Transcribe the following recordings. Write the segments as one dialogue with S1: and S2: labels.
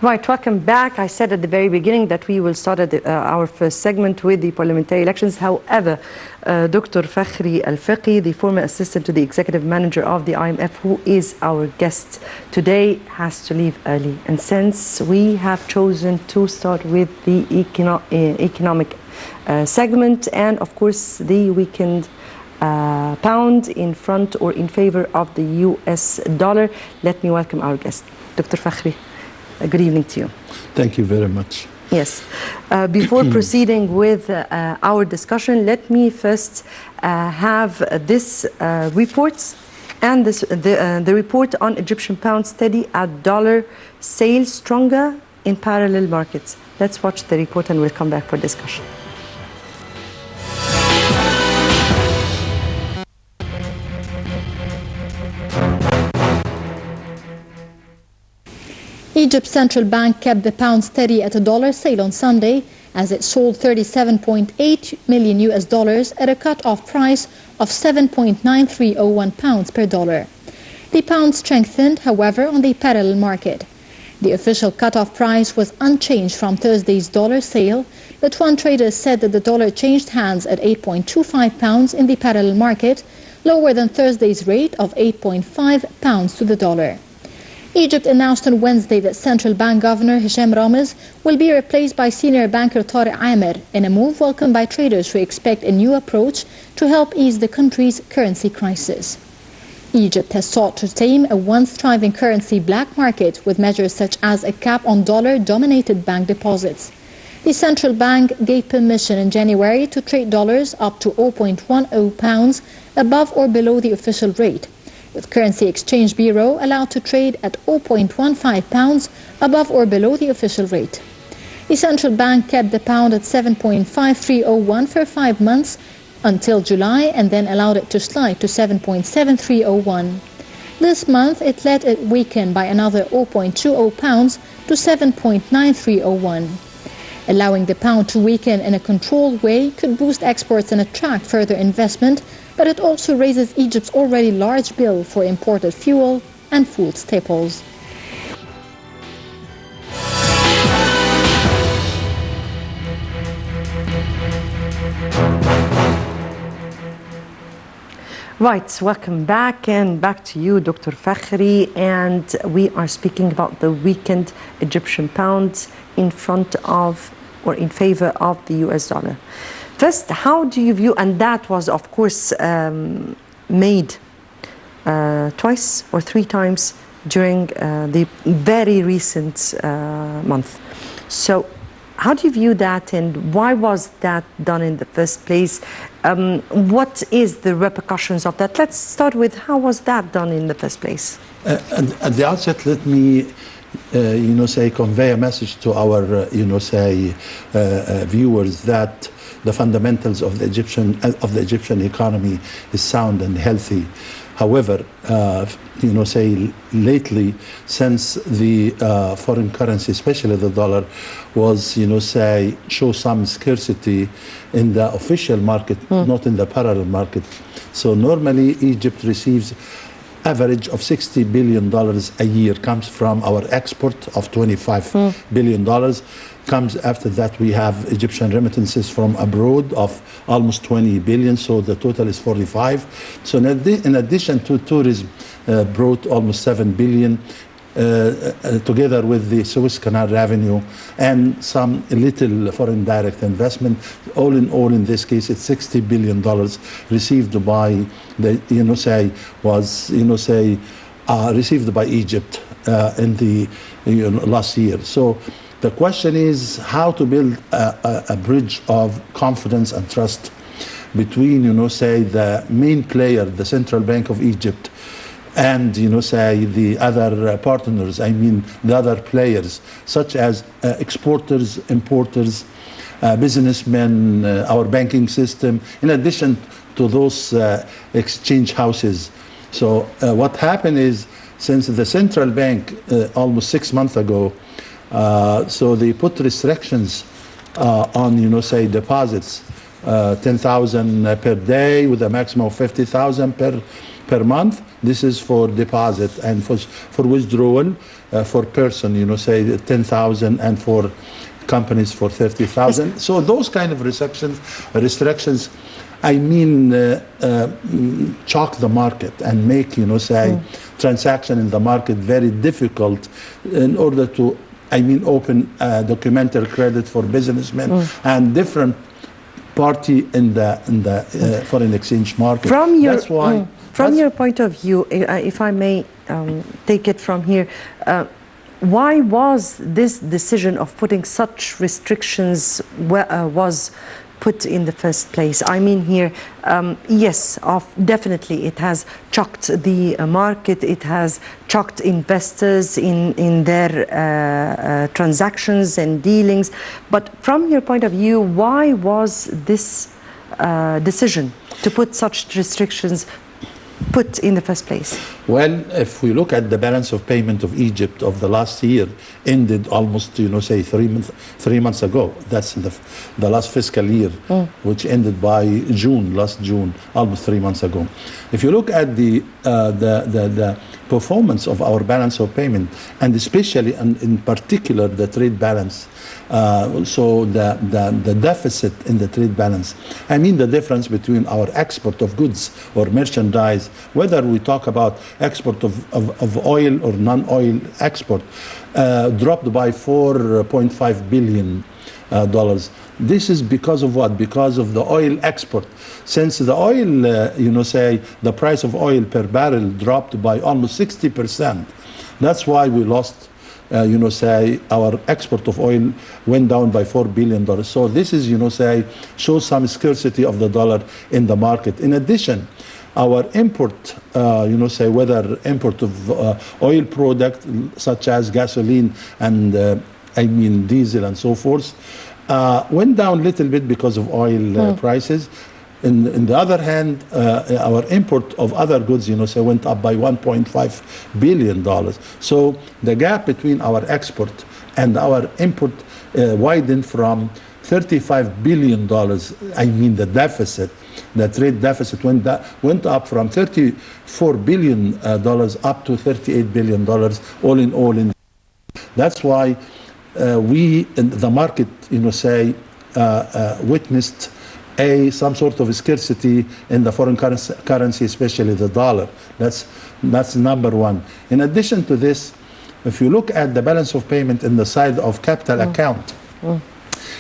S1: Right, welcome back. I said at the very beginning that we will start at our first segment with the parliamentary elections. However, Dr. Fakhry Al-Fekky, the former assistant to the executive manager of the IMF, who is our guest today, has to leave early. And since we have chosen to start with the economic segment and, of course, the weekend pound in front or in favor of the US dollar, let me welcome our guest, Dr. Fakhry. Good evening to you.
S2: Thank you very much.
S1: Yes. Before proceeding with our discussion, let me first have this report and the report on Egyptian pound steady at dollar sales stronger in parallel markets. Let's watch the report and we'll come back for discussion.
S3: Egypt's central bank kept the pound steady at a dollar sale on Sunday as it sold 37.8 million US dollars at a cut-off price of 7.9301 pounds per dollar. The pound strengthened, however, on the parallel market. The official cut-off price was unchanged from Thursday's dollar sale, but one trader said that the dollar changed hands at 8.25 pounds in the parallel market, lower than Thursday's rate of 8.5 pounds to the dollar. Egypt announced on Wednesday that Central Bank Governor Hisham Ramiz will be replaced by senior banker Tariq Amer in a move welcomed by traders who expect a new approach to help ease the country's currency crisis. Egypt has sought to tame a once thriving currency black market with measures such as a cap on dollar-dominated bank deposits. The central bank gave permission in January to trade dollars up to 0.10 pounds above or below the official rate, with Currency Exchange Bureau allowed to trade at 0.15 pounds above or below the official rate. The central bank kept the pound at 7.5301 for 5 months until July and then allowed it to slide to 7.7301. This month it let it weaken by another 0.20 pounds to 7.9301. Allowing the pound to weaken in a controlled way could boost exports and attract further investment, but it also raises Egypt's already large bill for imported fuel and food staples.
S1: Right, welcome back and back to you, Dr. Fakhry, and we are speaking about the weakened Egyptian pound in front of or in favor of the US dollar. First, how do you view, and that was of course made twice or 3 times during the very recent month. So how do you view that and why was that done in the first place? What is the repercussions of that? Let's start with how was that done in the first place?
S2: At the outset, let me convey a message to our viewers that the fundamentals of the Egyptian economy is sound and healthy. However, lately, since the foreign currency, especially the dollar, was show some scarcity in the official market, not in the parallel market. So normally Egypt receives average of $60 billion a year, comes from our export of $25 billion. Comes after that we have Egyptian remittances from abroad of almost 20 billion, so the total is 45. So in addition to tourism brought almost 7 billion, together with the Suez Canal revenue and some little foreign direct investment, all in all, in this case, it's $60 billion received by the received by Egypt in the last year. So the question is how to build a bridge of confidence and trust between, the main player, the Central Bank of Egypt, and, the other partners, I mean, the other players, such as exporters, importers, businessmen, our banking system, in addition to those exchange houses. So what happened is, since the Central Bank almost 6 months ago, so they put restrictions on, deposits 10,000 per day with a maximum of 50,000 per month. This is for deposit, and for withdrawal for person, you know, say 10,000, and for companies for 30,000. So those kind of restrictions, I mean, choke the market and make, you know, say transaction in the market very difficult in order to, I mean, open documentary credit for businessmen and different party in the foreign exchange market. That's why.
S1: From your point of view, if I may take it from here, why was this decision of putting such restrictions was put in the first place? I mean here, yes, definitely it has shocked the market, it has shocked investors in their transactions and dealings. But from your point of view, why was this decision to put such restrictions put in the first place?
S2: Well, if we look at the balance of payment of Egypt of the last year, ended almost, you know, say 3 months ago. That's the last fiscal year, which ended by last June, almost 3 months ago. If you look at the performance of our balance of payment, and especially in particular the trade balance, so the deficit in the trade balance, I mean the difference between our export of goods or merchandise, whether we talk about export of oil or non-oil export, dropped by $4.5 billion. This is because of what? Because of the oil export. Since the oil, you know, say the price of oil per barrel dropped by almost 60%. That's why we lost, you know, say our export of oil went down by $4 billion. So this is, you know, say, shows some scarcity of the dollar in the market. In addition, our import, you know, say whether import of oil product such as gasoline and I mean diesel and so forth, went down a little bit because of oil prices. In the other hand, our import of other goods, you know, say went up by $1.5 billion. So the gap between our export and our import widened from $35 billion. I mean the deficit, the trade deficit went up from $34 billion up to $38 billion, all in all. That's why the market, you know, say witnessed some sort of scarcity in the foreign currency, especially the dollar. That's number one. In addition to this, if you look at the balance of payment in the side of capital account,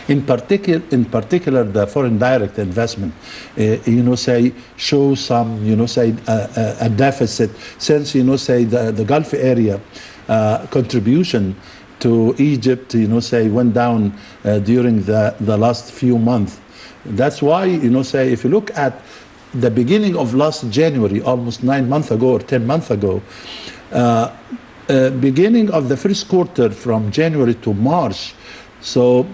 S2: in particular the foreign direct investment, you know, say shows some, you know, say a deficit, since, you know, say the Gulf area contribution to Egypt, you know, say went down during the last few months. That's why, you know, say if you look at the beginning of last January, almost 9 months ago or 10 months ago, beginning of the first quarter from January to March, so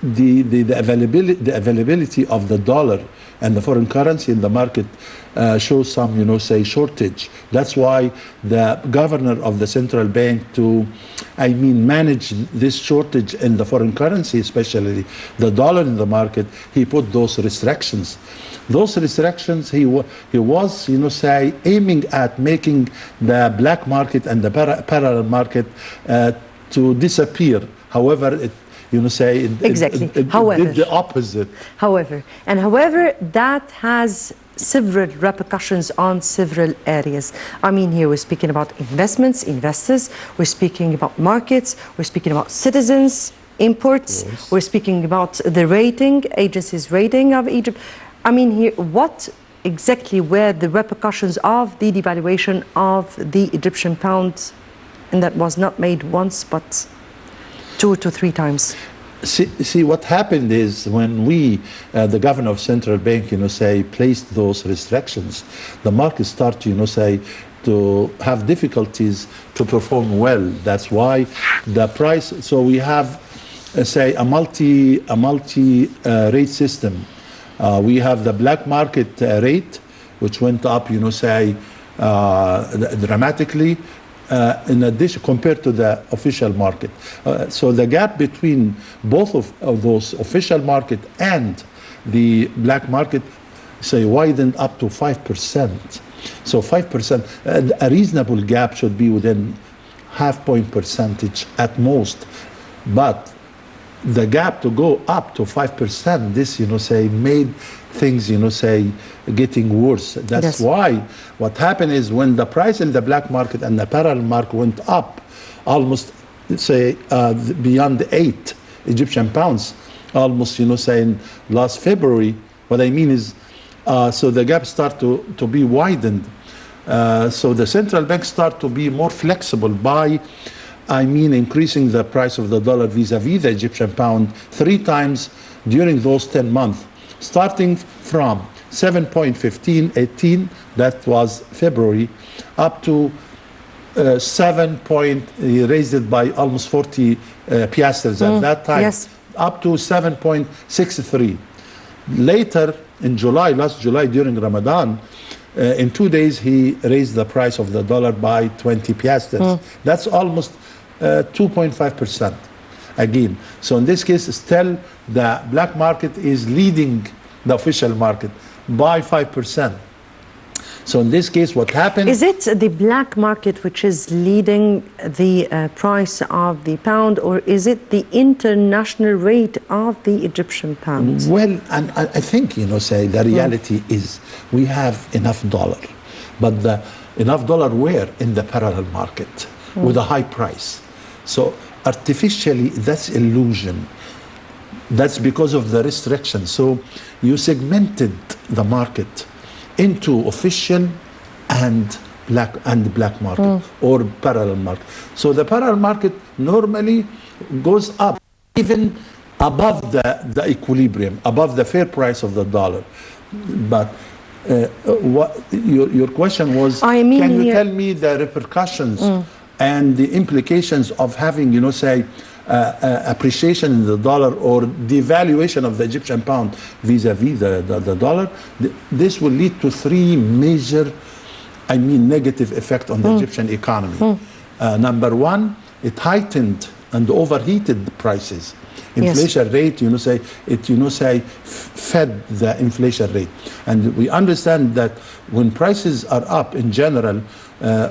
S2: the availability of the dollar and the foreign currency in the market shows some, you know, say shortage. That's why the governor of the central bank, to, I mean, manage this shortage in the foreign currency, especially the dollar in the market, he put those restrictions. Those restrictions, he was, you know, say aiming at making the black market and the parallel market to disappear. However, it, you know, say it did the opposite.
S1: However, that has several repercussions on several areas. I mean, here we're speaking about investments, investors, we're speaking about markets, we're speaking about citizens, imports, we're speaking about the rating, agencies' rating of Egypt. I mean, here, what exactly were the repercussions of the devaluation of the Egyptian pound, and that was not made once, but 2 to 3 times?
S2: See, what happened is when we, the governor of central bank, you know, say placed those restrictions, the market started, you know, say to have difficulties to perform well. That's why the price. So we have, say, a multi rate system. We have the black market rate, which went up, you know, say dramatically. In addition, compared to the official market. So the gap between both of those official market and the black market, say, widened up to 5%. So 5%, a reasonable gap should be within half point percentage at most. But the gap to go up to 5%, this, say, made things, say, getting worse. That's why what happened is when the price in the black market and the parallel market went up almost, say, beyond 8 Egyptian pounds, almost, say, in last February, what I mean is, so the gap start to be widened. So the central bank start to be more flexible by, increasing the price of the dollar vis-a-vis the Egyptian pound 3 times during those 10 months, starting from 7.1518, that was February, up to 7 point, he raised it by almost 40 piastres at that time, up to 7.63. Later in July, last July during Ramadan, in 2 days he raised the price of the dollar by 20 piastres. That's almost 2.5% again. So in this case, still the black market is leading the official market by 5%. So in this case, what happened?
S1: Is it the black market which is leading the price of the pound, or is it the international rate of the Egyptian pound?
S2: Well, and I think, say the reality is we have enough dollar, but the enough dollar where? In the parallel market with a high price. So artificially, that's illusion. That's because of the restriction. So you segmented the market into official and black market or parallel market. So the parallel market normally goes up even above the equilibrium, above the fair price of the dollar. But what your question was, can you tell me the repercussions and the implications of having, say, appreciation in the dollar or devaluation of the Egyptian pound vis-a-vis the dollar? This will lead to 3 major, negative effects on the Egyptian economy. Number 1, it heightened and overheated the prices. Inflation rate, fed the inflation rate. And we understand that when prices are up in general,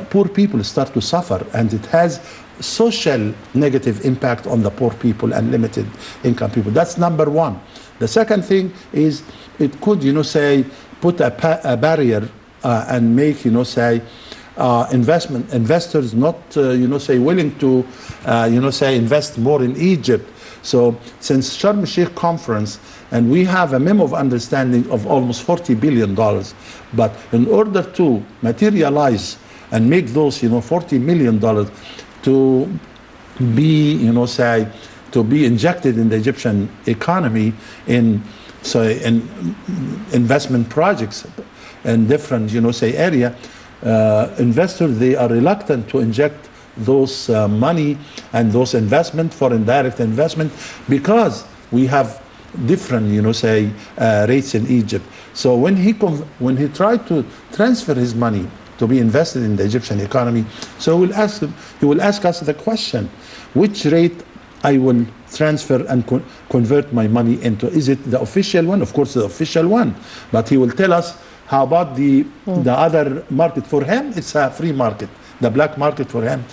S2: poor people start to suffer, and it has social negative impact on the poor people and limited income people. That's number 1. The second thing is it could, say, put a barrier and make, investors not, say, willing to, say, invest more in Egypt. So since Sharm el-Sheikh conference, and we have a memo of understanding of almost $40 billion, but in order to materialize and make those, $40 million to be, say, to be injected in the Egyptian economy in investment projects in different, say, area, investors, they are reluctant to inject those money and those investment, foreign direct investment, because we have different, say, rates in Egypt. So when he tried to transfer his money to be invested in the Egyptian economy, so he will ask us the question, which rate I will transfer and convert my money into? Is it the official one? Of course, the official one. But he will tell us, how about the other market? For him, it's a free market. The black market for him,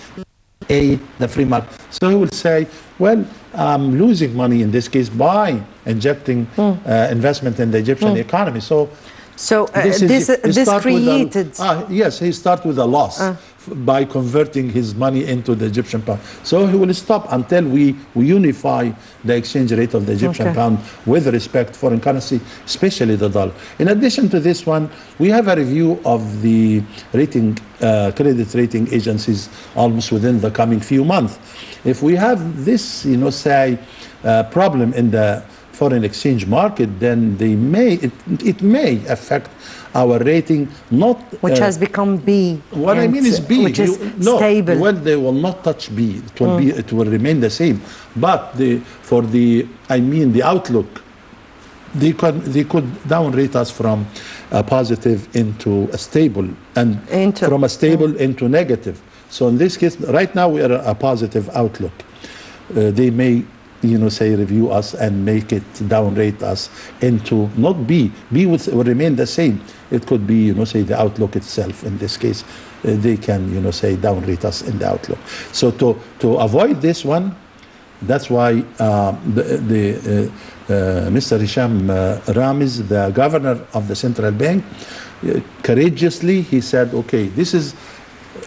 S2: the free market. So he will say, well, I'm losing money in this case by injecting investment in the Egyptian economy. So this created... yes, he started with a loss by converting his money into the Egyptian pound. So he will stop until we unify the exchange rate of the Egyptian pound with respect to foreign currency, especially the dollar. In addition to this one, we have a review of the credit rating agencies almost within the coming few months. If we have this, say, problem in the foreign exchange market, then it may affect our rating, which
S1: has become B.
S2: What I mean is B,
S1: which is stable.
S2: Well, they will not touch B. It will remain the same. But the outlook, they could downrate us from a positive into a stable, and from a stable into negative. So in this case, right now we are a positive outlook. They may say review us and make it downrate us into not B. B will remain the same. It could be, say the outlook itself. In this case, they can, say downrate us in the outlook. So to avoid this one, that's why Mr. Hisham Ramiz, the governor of the central bank, courageously he said, okay, this is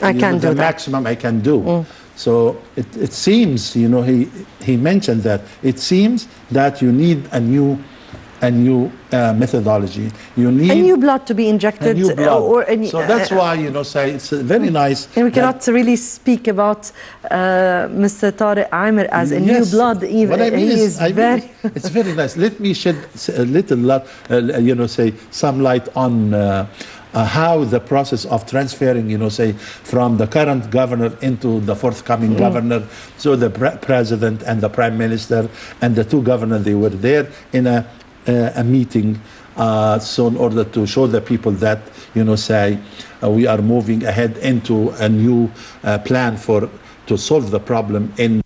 S2: the maximum I can do. So it seems, he mentioned that it seems that you need a new methodology. You need
S1: a new blood to be injected,
S2: so that's why say it's very nice.
S1: And we cannot really speak about Mr. Tariq Amer as a new blood. Even
S2: what I mean
S1: it's
S2: very nice. Let me shed a little, say some light on how the process of transferring, say from the current governor into the forthcoming governor. So the president and the prime minister and the two governors, they were there in a meeting, so in order to show the people that say we are moving ahead into a new plan to solve the problem in the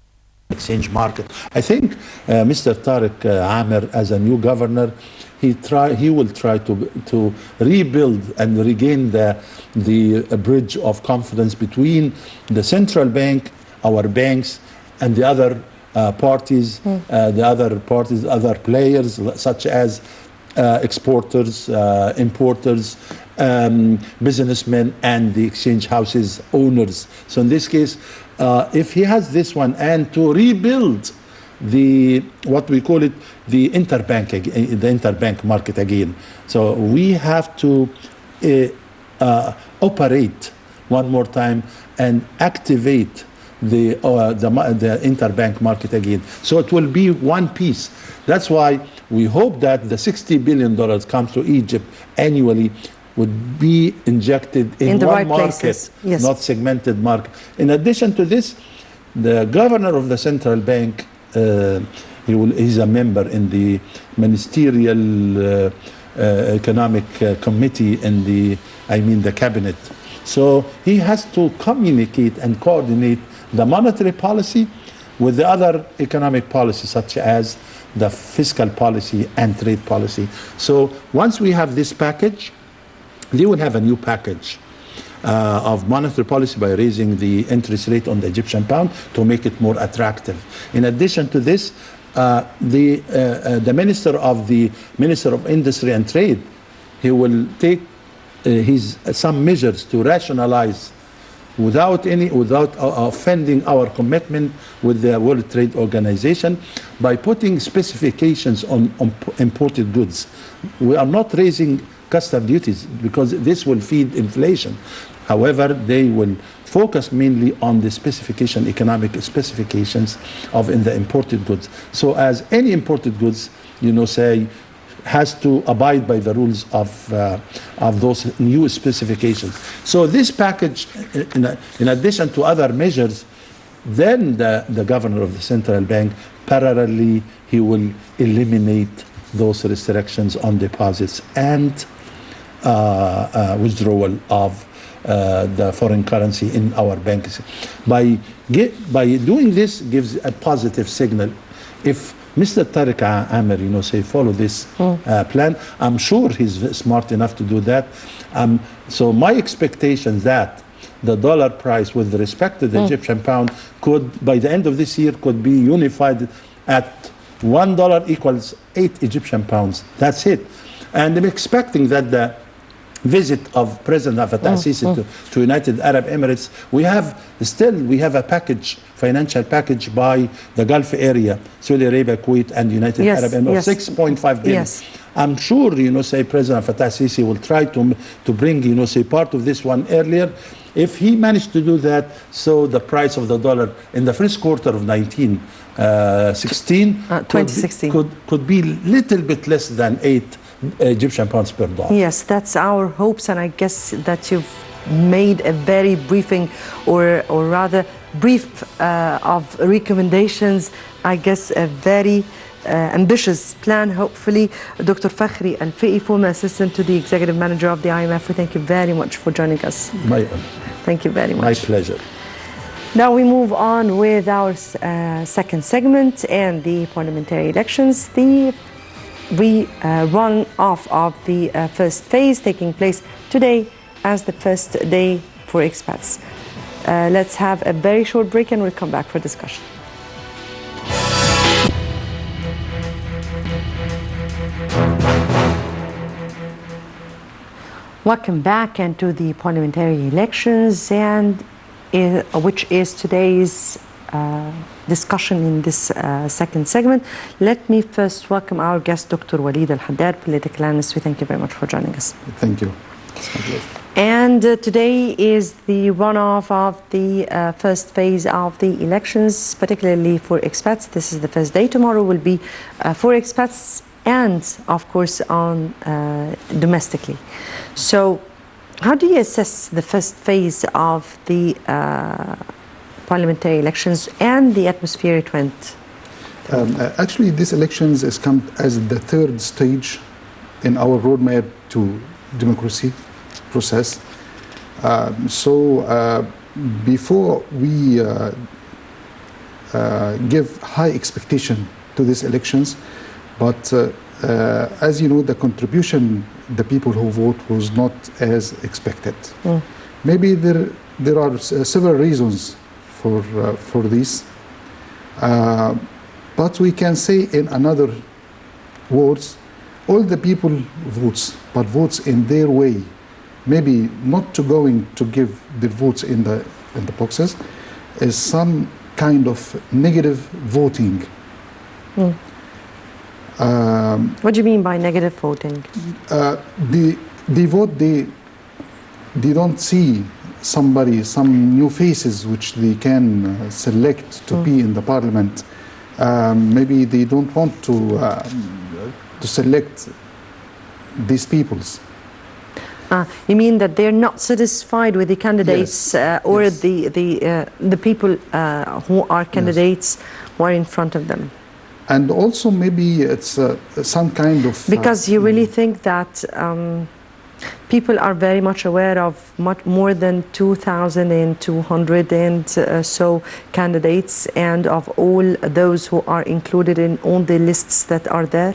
S2: exchange market. I think Mr. Tariq Amer, as a new governor, he will try to rebuild and regain the bridge of confidence between the central bank, our banks, and the other parties, other players such as exporters, importers, businessmen, and the exchange houses owners. So in this case, if he has this one, and to rebuild what we call it the interbank market again. So we have to operate one more time and activate the interbank market again. So it will be one piece. That's why we hope that the $60 billion comes to Egypt annually would be injected in
S1: the
S2: one
S1: right
S2: market,
S1: places. Yes.
S2: not segmented market. In addition to this, the governor of the central bank, he's a member in the ministerial economic committee in the cabinet. So he has to communicate and coordinate the monetary policy with the other economic policies, such as the fiscal policy and trade policy. So once we have this package, they will have a new package of monetary policy by raising the interest rate on the Egyptian pound to make it more attractive. In addition to this, the Minister of Industry and Trade, he will take some measures to rationalize without offending our commitment with the World Trade Organization by putting specifications on imported goods. We are not raising custom duties because this will feed inflation. However, they will focus mainly on the economic specifications in the imported goods. So as any imported goods, say, has to abide by the rules of those new specifications. So this package, in addition to other measures, then the governor of the central bank, parallelly, he will eliminate those restrictions on deposits and withdrawal of the foreign currency in our banks. By doing this, gives a positive signal. If Mr. Tariq Amer, say follow this plan, I'm sure he's smart enough to do that. So my expectation that the dollar price with respect to the Egyptian pound could, by the end of this year, could be unified at $1 equals 8 Egyptian pounds. That's it. And I'm expecting that the visit of President Fakhry to United Arab Emirates, we have a financial package by the Gulf area, Saudi Arabia, Kuwait, and United Arab Emirates, of 6.5 billion.
S1: Yes.
S2: I'm sure, say President Fakhry will try to bring, say part of this one earlier. If he managed to do that, so the price of the dollar in the first quarter of 2016 could be little bit less than 8 Egyptian pounds per dollar.
S1: Yes, that's our hopes, and I guess that you've made a very briefing, or rather brief of recommendations. I guess a very ambitious plan, hopefully. Dr. Fakhry Al-Fekky, former assistant to the executive manager of the IMF, we thank you very much for joining us.
S2: My honor.
S1: Thank you very much.
S2: My pleasure.
S1: Now we move on with our second segment and the parliamentary elections. The run-off of the first phase taking place today as the first day for expats. Let's have a very short break and we'll come back for discussion. Welcome back and to the parliamentary elections, and which is today's discussion in this second segment. Let me first welcome our guest, Dr. Waleed Al-Haddad, political analyst. We thank you very much for joining us.
S2: Thank you.
S1: And today is the runoff of the first phase of the elections, particularly for expats. This is the first day. Tomorrow will be for expats and, of course, on domestically. So how do you assess the first phase of the parliamentary elections and the atmosphere it went?
S4: Actually, these elections has come as the third stage in our roadmap to democracy process. Before we give high expectation to these elections, but as you know, the contribution, the people who vote was not as expected. Maybe there are several reasons for this, but we can say in another words, all the people votes, but votes in their way. Maybe not to going to give their votes in the boxes, is some kind of negative voting.
S1: What do you mean by negative voting?
S4: They vote, they don't see somebody, some new faces which they can select to be in the parliament. Maybe they don't want to select these peoples.
S1: You mean that they're not satisfied with the candidates, or
S4: yes.
S1: the people who are candidates who are in front of them?
S4: And also maybe it's some kind of...
S1: Because you really think that people are very much aware of much more than 2,200 and so candidates, and of all those who are included in all the lists that are there?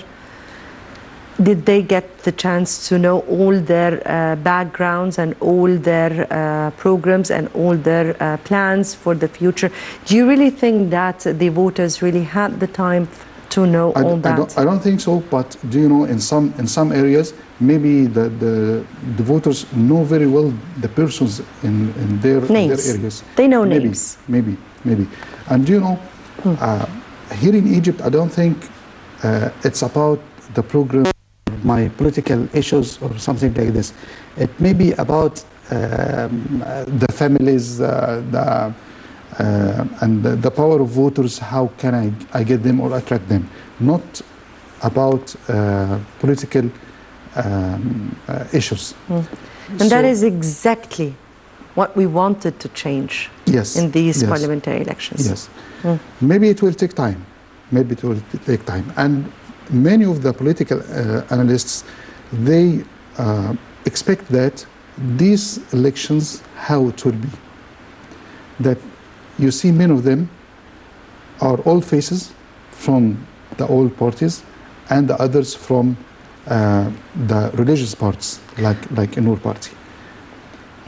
S1: Did they get the chance to know all their backgrounds and all their programs and all their plans for the future? Do you really think that the voters really had the time to know all that?
S4: I don't think so, but do you know, in some areas, maybe the voters know very well the persons in their areas.
S1: They know names.
S4: Maybe. And do you know, here in Egypt, I don't think it's about the program, my political issues or something like this. It may be about the families, and the power of voters. How can I get them or attract them? Not about political issues.
S1: And that is exactly what we wanted to change in these parliamentary elections.
S4: Yes. Maybe it will take time. And many of the political analysts, they expect that these elections, how it will be, that you see many of them are all faces from the old parties and the others from the religious parts, like in our party.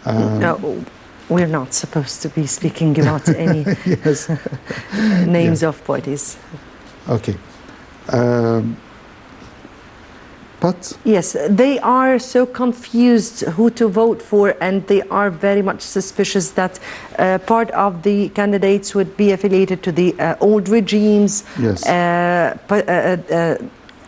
S1: No, we're not supposed to be speaking about any names of parties.
S4: Okay. But
S1: yes, they are so confused who to vote for, and they are very much suspicious that part of the candidates would be affiliated to the old regimes,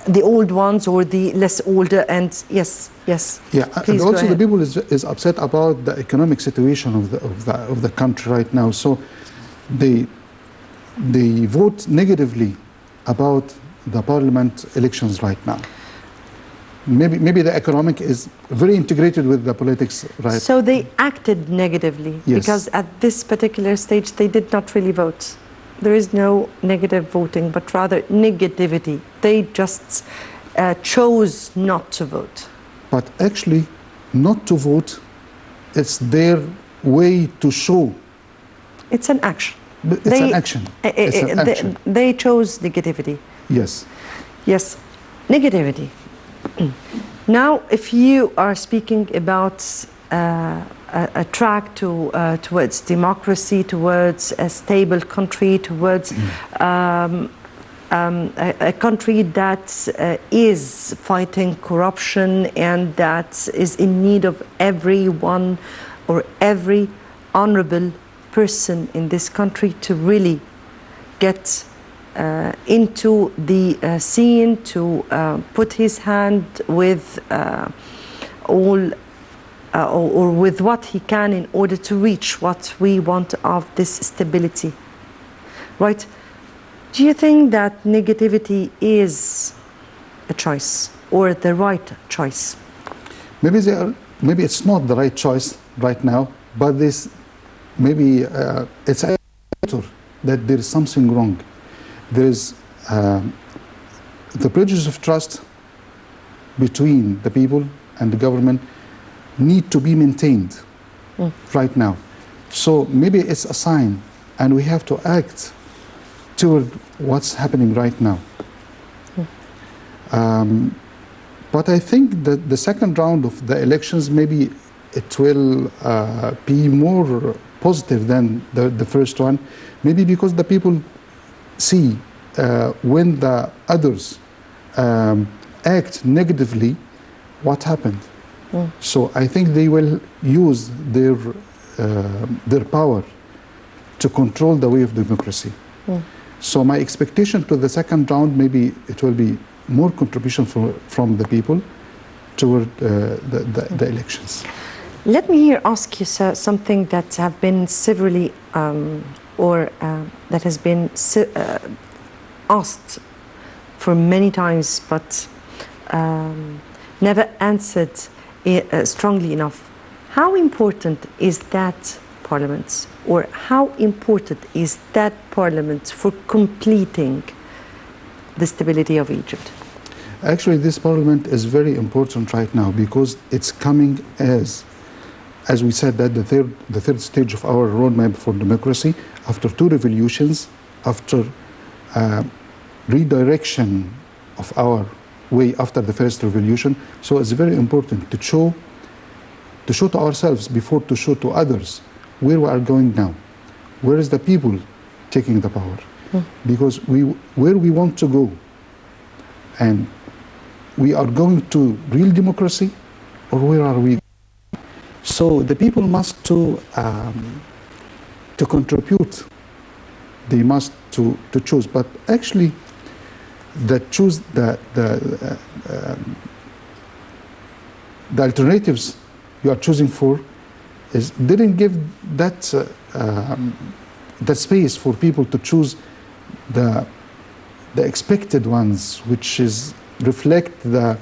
S1: the old ones or the less older, and yes.
S4: Yeah, and also the people is upset about the economic situation of the country right now. So they vote negatively about the parliament elections right now. Maybe the economic is very integrated with the politics, right?
S1: So they acted negatively because at this particular stage they did not really vote. There is no negative voting, but rather negativity. They just chose not to vote.
S4: But actually, not to vote, it's their way to show
S1: It's an action.
S4: It's an action. It's an action.
S1: They chose negativity.
S4: Yes.
S1: Yes, negativity. Now, if you are speaking about a track towards democracy, towards a stable country, towards a country that is fighting corruption and that is in need of everyone or every honorable person in this country to really get into the scene, to put his hand with all or with what he can in order to reach what we want of this stability, right? Do you think that negativity is a choice or the right choice?
S4: Maybe it's not the right choice right now, but this maybe it's a indicator that there is something wrong. There is the bridges of trust between the people and the government need to be maintained right now. So maybe it's a sign, and we have to act toward what's happening right now. But I think that the second round of the elections, maybe it will be more positive than the first one, maybe because the people see when the others act negatively, what happened. So I think they will use their power to control the way of democracy. So my expectation to the second round, maybe it will be more contribution from the people toward the elections.
S1: Let me here ask you, sir, something that have been severely that has been asked for many times, but never answered strongly enough. How important is that parliament, or how important is that parliament for completing the stability of Egypt?
S4: Actually, this parliament is very important right now because it's coming as we said, that the third stage of our roadmap for democracy, after two revolutions, after redirection of our way after the first revolution. So it's very important to show to ourselves before to show to others where we are going now. Where is the people taking the power? Because where we want to go, and we are going to real democracy, or where are we? So the people must to contribute. They must to choose. But actually, the alternatives you are choosing for didn't give that space for people to choose the expected ones, which is reflect the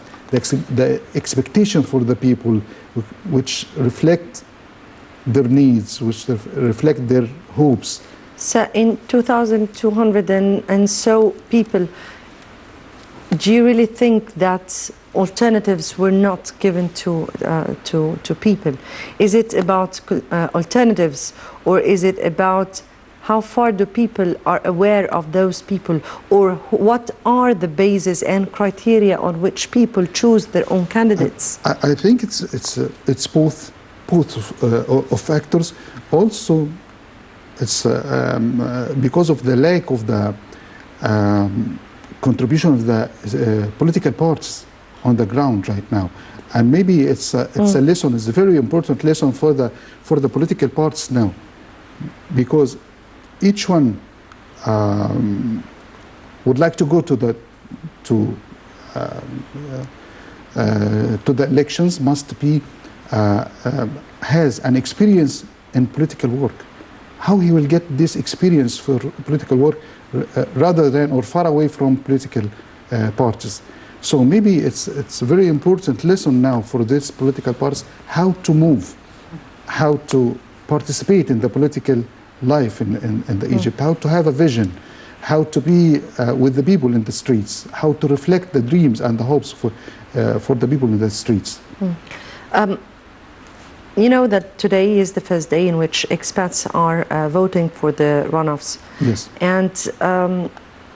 S4: expectation for the people, which reflect their needs, which reflect their hopes.
S1: So in 2,200 and so people, do you really think that alternatives were not given to people? Is it about alternatives, or is it about how far the people are aware of those people, or what are the bases and criteria on which people choose their own candidates?
S4: I think it's both of factors. Also, it's because of the lack of the contribution of the political parties on the ground right now, and maybe it's a lesson. It's a very important lesson for the political parties now, because each one would like to go to the elections, must be has an experience in political work. How he will get this experience for political work rather than or far away from political parties. So maybe it's a very important lesson now for these political parties, how to move, how to participate in the political life in Egypt, how to have a vision, how to be with the people in the streets, how to reflect the dreams and the hopes for the people in the streets.
S1: you know that today is the first day in which expats are voting for the runoffs.
S4: Yes.
S1: And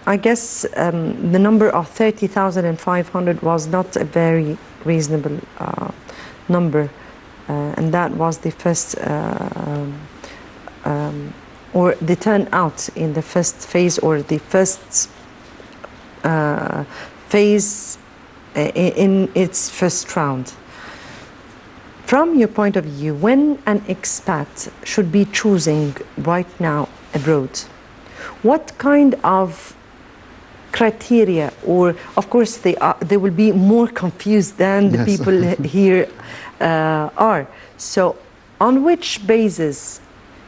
S1: I guess the number of 30,500 was not a very reasonable number. And that was the first, or the turnout in the first phase, or the first phase in its first round. From your point of view, when an expat should be choosing right now abroad, what kind of criteria, or of course they will be more confused than the
S4: Yes.
S1: people here are. So on which basis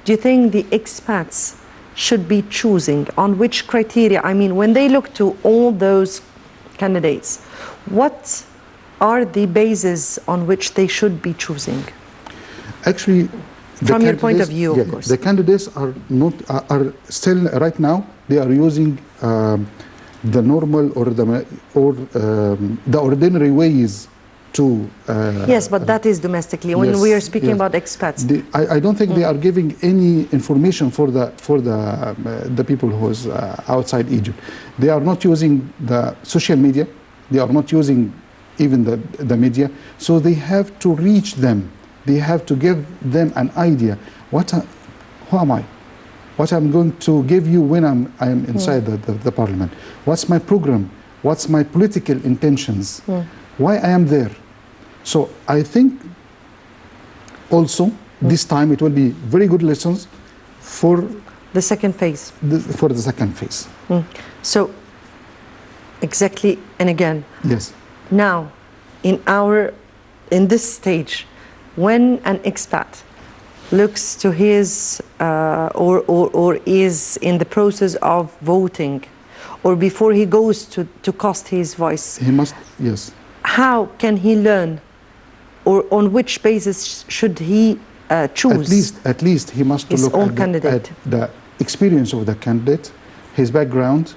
S1: do you think the expats should be choosing? On which criteria? I mean, when they look to all those candidates, what are the bases on which they should be choosing?
S4: Actually,
S1: From your point of view, of course.
S4: The candidates are not are still right now. They are using the normal or the ordinary ways to.
S1: Yes, but that is domestically. When
S4: yes,
S1: we are speaking
S4: yes.
S1: about expats,
S4: I don't think they are giving any information for the people who's outside Egypt. They are not using the social media. They are not using even the media. So they have to reach them. They have to give them an idea. Who am I? What I'm going to give you when I'm inside the parliament. What's my program? What's my political intentions? Why I am there? So I think also this time it will be very good lessons for
S1: the second phase.
S4: For the second phase.
S1: So exactly, and again.
S4: Yes.
S1: Now, in this stage, when an expat looks to his or is in the process of voting, or before he goes to cast his voice,
S4: He must, yes.
S1: how can he learn, or on which basis should he choose?
S4: At least he must
S1: his
S4: look
S1: own
S4: at
S1: candidate?
S4: the experience of the candidate, his background,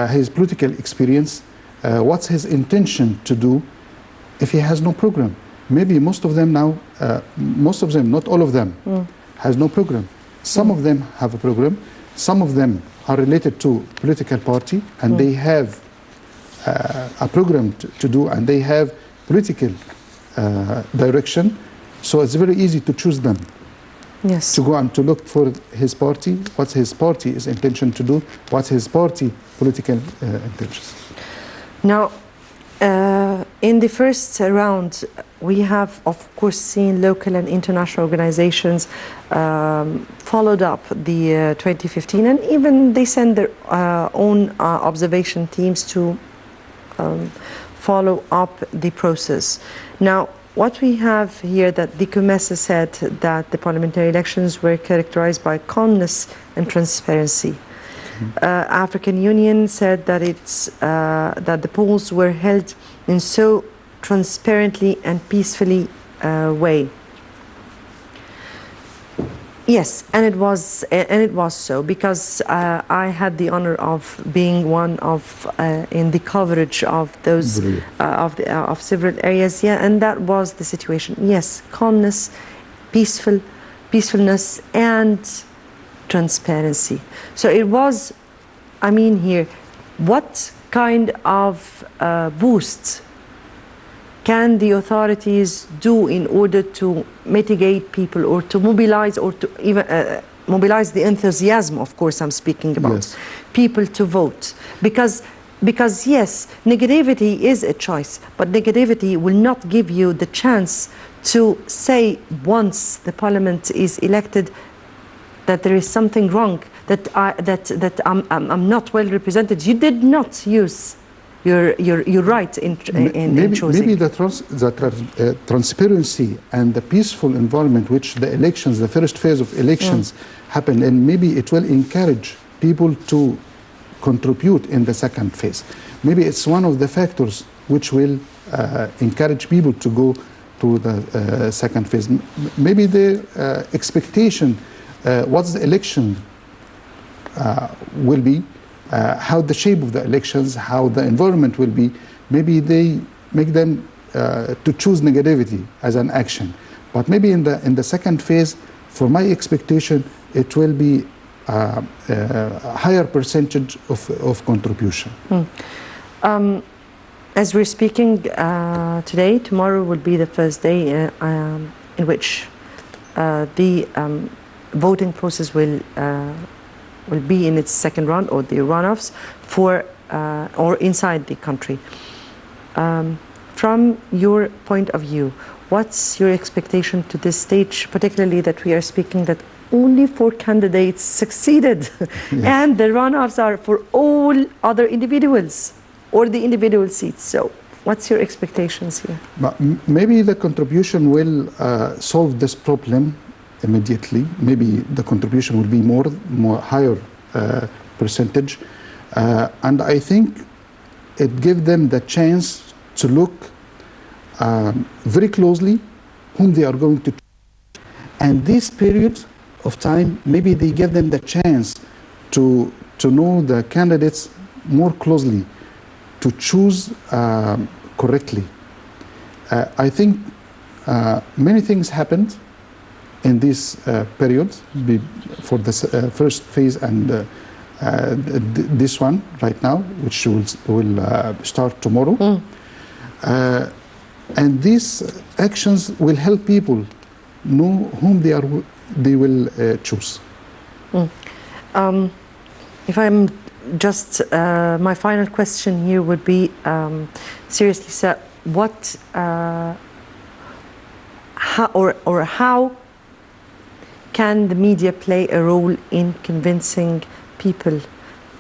S4: his political experience, what's his intention to do. If he has no program, maybe most of them now, not all of them, has no program. Some of them have a program. Some of them are related to political party, and they have a program to do, and they have political direction. So it's very easy to choose them.
S1: Yes.
S4: To go and to look for his party, what his party's intention to do, what's his party political intentions.
S1: Now, in the first round, we have, of course, seen local and international organizations followed up the 2015, and even they send their own observation teams to follow up the process. Now, what we have here, that the COMESA said that the parliamentary elections were characterized by calmness and transparency. African Union said that that the polls were held in so transparently and peacefully way. Yes, and it was so, because I had the honor of being one of in the coverage of those of several areas. Yeah, and that was the situation. Yes, calmness, peacefulness, and transparency. So it was, I mean, here, what kind of boost can the authorities do in order to mitigate people, or to mobilize, or to even mobilize the enthusiasm, of course I'm speaking about,
S4: Yes.
S1: people to vote? Because yes, negativity is a choice, but negativity will not give you the chance to say, once the parliament is elected, that there is something wrong, that I'm not well represented. You did not use your right in choosing.
S4: Maybe the transparency and the peaceful environment which the elections, the first phase of elections happened, and maybe it will encourage people to contribute in the second phase. Maybe it's one of the factors which will encourage people to go to the second phase. Maybe the expectation, what the election will be, how the shape of the elections, how the environment will be. Maybe they make them to choose negativity as an action. But maybe in the second phase, for my expectation, it will be a higher percentage of contribution.
S1: As we're speaking today, tomorrow will be the first day in which the voting process will be in its second round, or the runoffs for or inside the country. From your point of view, what's your expectation to this stage, particularly that we are speaking that only 4 candidates succeeded,
S4: Yes.
S1: and the runoffs are for all other individuals or the individual seats. So what's your expectations here?
S4: But maybe the contribution will solve this problem immediately. Maybe the contribution will be more higher percentage, and I think it gives them the chance to look very closely whom they are going to choose. And this period of time, maybe they give them the chance to know the candidates more closely, to choose correctly. I think many things happened in this period for the first phase and this one right now, which will start tomorrow. And these actions will help people know whom they will choose.
S1: If I'm just, my final question here would be, seriously, sir, what, how can the media play a role in convincing people?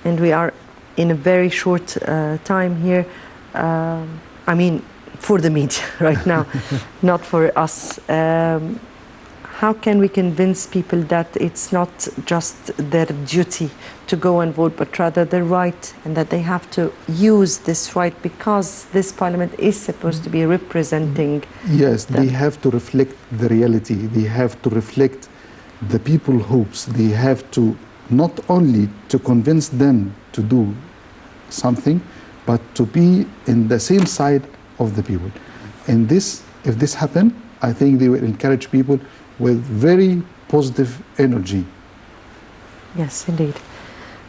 S1: And we are in a very short time here. I mean, for the media right now, not for us. How can we convince people that it's not just their duty to go and vote, but rather their right, and that they have to use this right because this parliament is supposed to be representing
S4: Yes,
S1: them?
S4: they have to reflect the reality. They have to reflect the people's hopes. They have to not only to convince them to do something, but to be in the same side of the people. And this, if this happens, I think they will encourage people with very positive energy.
S1: Yes, indeed.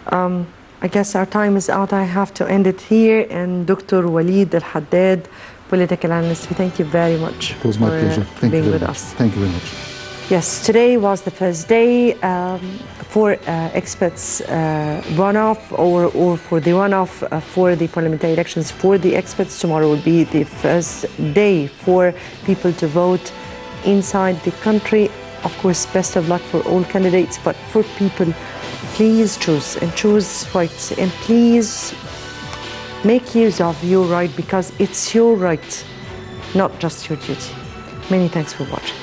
S1: I guess our time is out. I have to end it here. And Dr. Waleed Al-Haddad, political analyst, we thank you very much.
S4: It was my pleasure.
S1: For
S4: Thank you
S1: being
S4: very
S1: with
S4: much.
S1: us.
S4: Thank you very much.
S1: Yes, today was the first day for experts runoff or for the runoff for the parliamentary elections for the experts. Tomorrow will be the first day for people to vote inside the country. Of course, best of luck for all candidates, but for people, please choose and choose right. And please make use of your right, because it's your right, not just your duty. Many thanks for watching.